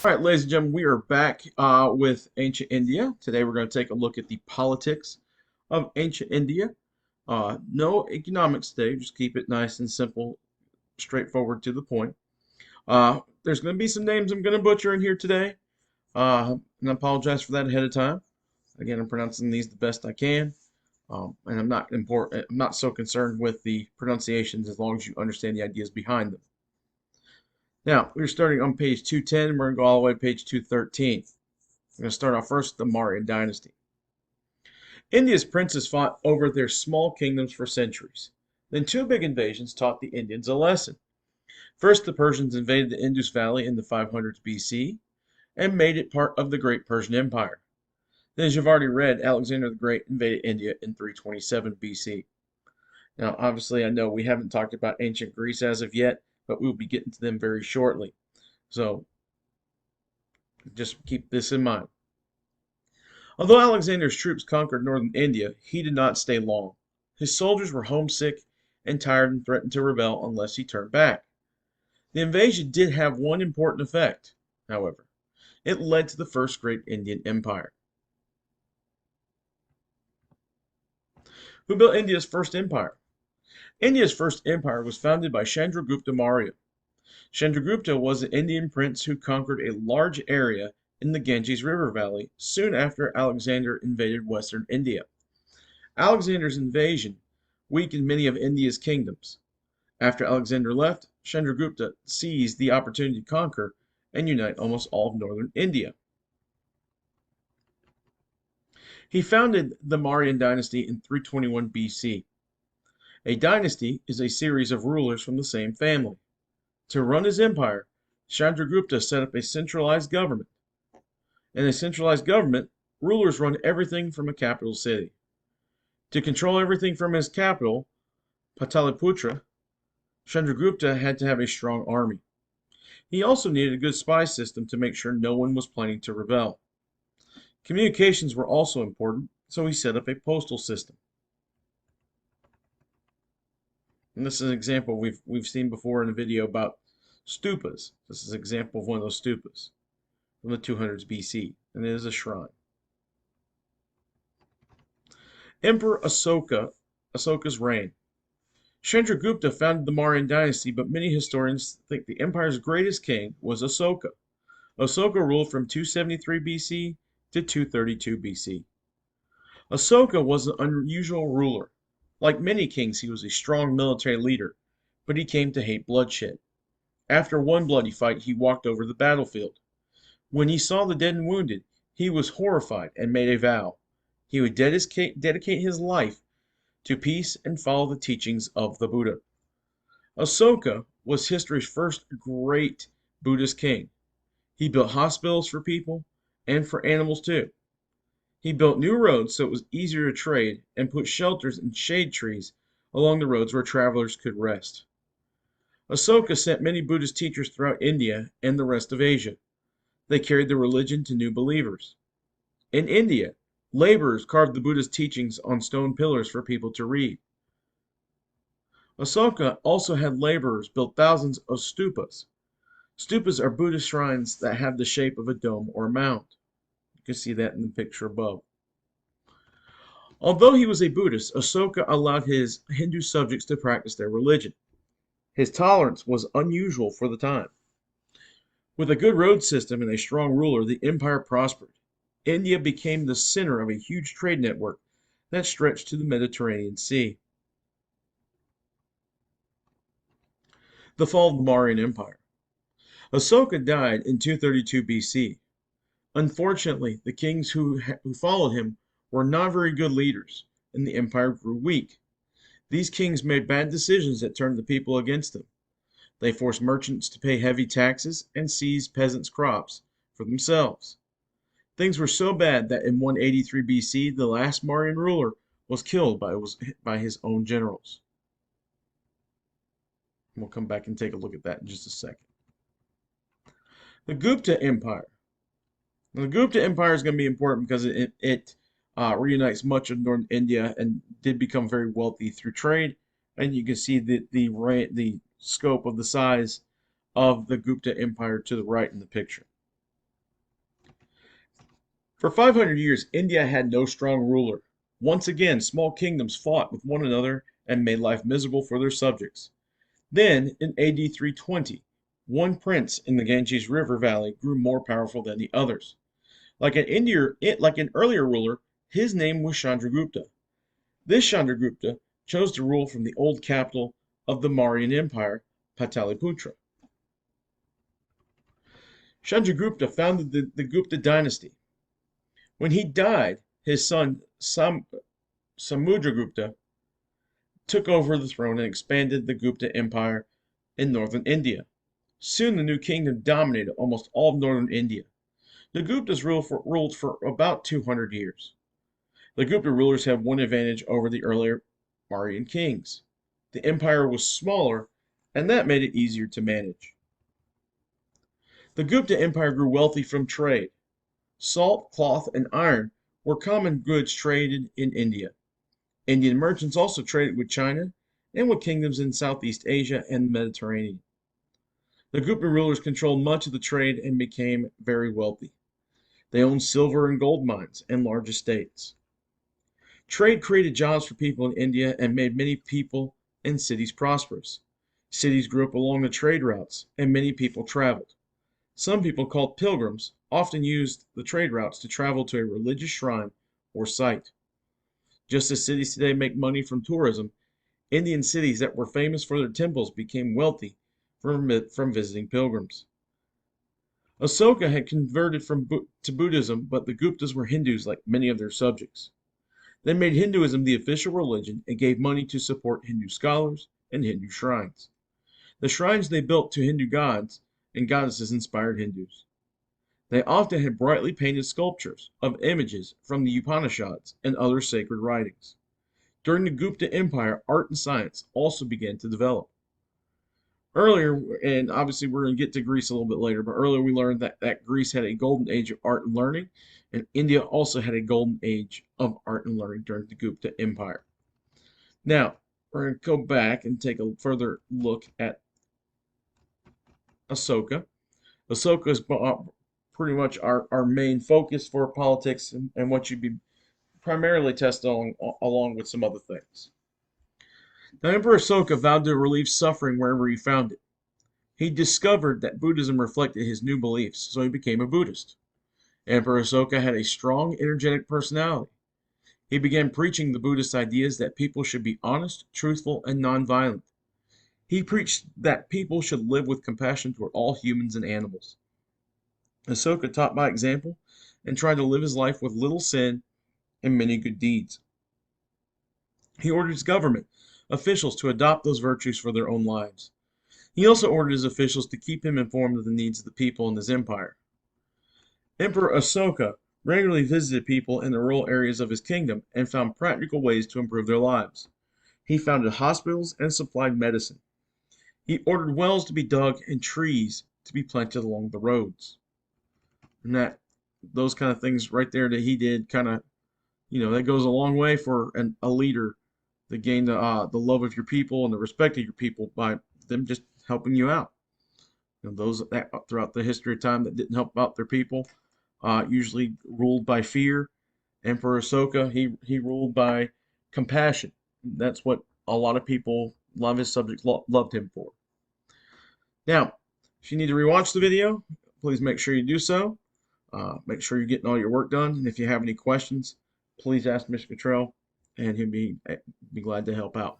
All right, ladies and gentlemen, we are back with ancient India. Today we're going to take a look at the politics of ancient India. No economics today, just keep it nice and simple, straightforward to the point. There's going to be some names I'm going to butcher in here today, and I apologize for that ahead of time. Again, I'm pronouncing these the best I can, and I'm not so concerned with the pronunciations as long as you understand the ideas behind them. Now, we're starting on page 210, and we're going to go all the way to page 213. We're going to start off first with the Mauryan dynasty. India's princes fought over their small kingdoms for centuries. Then two big invasions taught the Indians a lesson. First, the Persians invaded the Indus Valley in the 500s BC and made it part of the Great Persian Empire. Then, as you've already read, Alexander the Great invaded India in 327 BC. Now, obviously, I know we haven't talked about ancient Greece as of yet, but we'll be getting to them very shortly. So, just keep this in mind. Although Alexander's troops conquered northern India, he did not stay long. His soldiers were homesick and tired and threatened to rebel unless he turned back. The invasion did have one important effect, however. It led to the first great Indian empire. Who built India's first empire? India's first empire was founded by Chandragupta Maurya. Chandragupta was an Indian prince who conquered a large area in the Ganges River Valley soon after Alexander invaded western India. Alexander's invasion weakened many of India's kingdoms. After Alexander left, Chandragupta seized the opportunity to conquer and unite almost all of northern India. He founded the Mauryan dynasty in 321 BC. A dynasty is a series of rulers from the same family. To run his empire, Chandragupta set up a centralized government. In a centralized government, rulers run everything from a capital city. To control everything from his capital, Pataliputra, Chandragupta had to have a strong army. He also needed a good spy system to make sure no one was planning to rebel. Communications were also important, so he set up a postal system. And this is an example we've seen before in a video about stupas. This is an example of one of those stupas from the 200s BC, and it is a shrine. Emperor Asoka's reign. Chandragupta founded the Mauryan dynasty, but many historians think the empire's greatest king was Asoka. Asoka ruled from 273 BC to 232 BC. Asoka was an unusual ruler. Like many kings, he was a strong military leader, but he came to hate bloodshed. After one bloody fight, he walked over the battlefield. When he saw the dead and wounded, he was horrified and made a vow. He would dedicate his life to peace and follow the teachings of the Buddha. Asoka was history's first great Buddhist king. He built hospitals for people and for animals too. He built new roads so it was easier to trade and put shelters and shade trees along the roads where travelers could rest. Asoka sent many Buddhist teachers throughout India and the rest of Asia. They carried the religion to new believers. In India, laborers carved the Buddha's teachings on stone pillars for people to read. Asoka also had laborers build thousands of stupas. Stupas are Buddhist shrines that have the shape of a dome or mound. You can see that in the picture above. Although he was a Buddhist, Asoka allowed his Hindu subjects to practice their religion. His tolerance was unusual for the time. With a good road system and a strong ruler, the empire prospered. India became the center of a huge trade network that stretched to the Mediterranean Sea. The fall of the Mauryan Empire. Asoka died in 232 BC. Unfortunately, the kings who followed him were not very good leaders, and the empire grew weak. These kings made bad decisions that turned the people against them. They forced merchants to pay heavy taxes and seized peasants' crops for themselves. Things were so bad that in 183 BC, the last Mauryan ruler was killed by his own generals. We'll come back and take a look at that in just a second. The Gupta Empire. Now, the Gupta Empire is going to be important because it reunites much of northern India and did become very wealthy through trade. And you can see the scope of the size of the Gupta Empire to the right in the picture. For 500 years, India had no strong ruler. Once again, small kingdoms fought with one another and made life miserable for their subjects. Then, in AD 320, one prince in the Ganges River Valley grew more powerful than the others. Like an earlier ruler, his name was Chandragupta. This Chandragupta chose to rule from the old capital of the Mauryan Empire, Pataliputra. Chandragupta founded the Gupta dynasty. When he died, his son Samudragupta took over the throne and expanded the Gupta Empire in northern India. Soon the new kingdom dominated almost all of northern India. The Guptas ruled for about 200 years. The Gupta rulers had one advantage over the earlier Mauryan kings. The empire was smaller, and that made it easier to manage. The Gupta Empire grew wealthy from trade. Salt, cloth, and iron were common goods traded in India. Indian merchants also traded with China and with kingdoms in Southeast Asia and the Mediterranean. The Gupta rulers controlled much of the trade and became very wealthy. They owned silver and gold mines and large estates. Trade created jobs for people in India and made many people in cities prosperous. Cities grew up along the trade routes, and many people traveled. Some people, called pilgrims, often used the trade routes to travel to a religious shrine or site. Just as cities today make money from tourism, Indian cities that were famous for their temples became wealthy from visiting pilgrims. Asoka had converted to Buddhism, but the Guptas were Hindus like many of their subjects. They made Hinduism the official religion and gave money to support Hindu scholars and Hindu shrines. The shrines they built to Hindu gods and goddesses inspired Hindus. They often had brightly painted sculptures of images from the Upanishads and other sacred writings. During the Gupta Empire, art and science also began to develop. Earlier, and obviously we're going to get to Greece a little bit later, but earlier we learned that Greece had a golden age of art and learning, and India also had a golden age of art and learning during the Gupta Empire. Now, we're going to go back and take a further look at Asoka. Asoka is pretty much our main focus for politics and what you'd be primarily tested along with some other things. Now, Emperor Asoka vowed to relieve suffering wherever he found it. He discovered that Buddhism reflected his new beliefs, so he became a Buddhist. Emperor Asoka had a strong, energetic personality. He began preaching the Buddhist ideas that people should be honest, truthful, and nonviolent. He preached that people should live with compassion toward all humans and animals. Asoka taught by example and tried to live his life with little sin and many good deeds. He ordered his government officials to adopt those virtues for their own lives. He also ordered his officials to keep him informed of the needs of the people in his empire. Emperor Asoka regularly visited people in the rural areas of his kingdom and found practical ways to improve their lives. He founded hospitals and supplied medicine. He ordered wells to be dug and trees to be planted along the roads. And those kind of things right there that he did that goes a long way for a leader to gain the love of your people and the respect of your people by them just helping you out. Those that throughout the history of time that didn't help out their people usually ruled by fear. Emperor Asoka, he ruled by compassion. That's what a lot of his subjects loved him for. Now, if you need to rewatch the video, please make sure you do so. Make sure you're getting all your work done. And if you have any questions, please ask Mr. Cottrell, and he'll be glad to help out.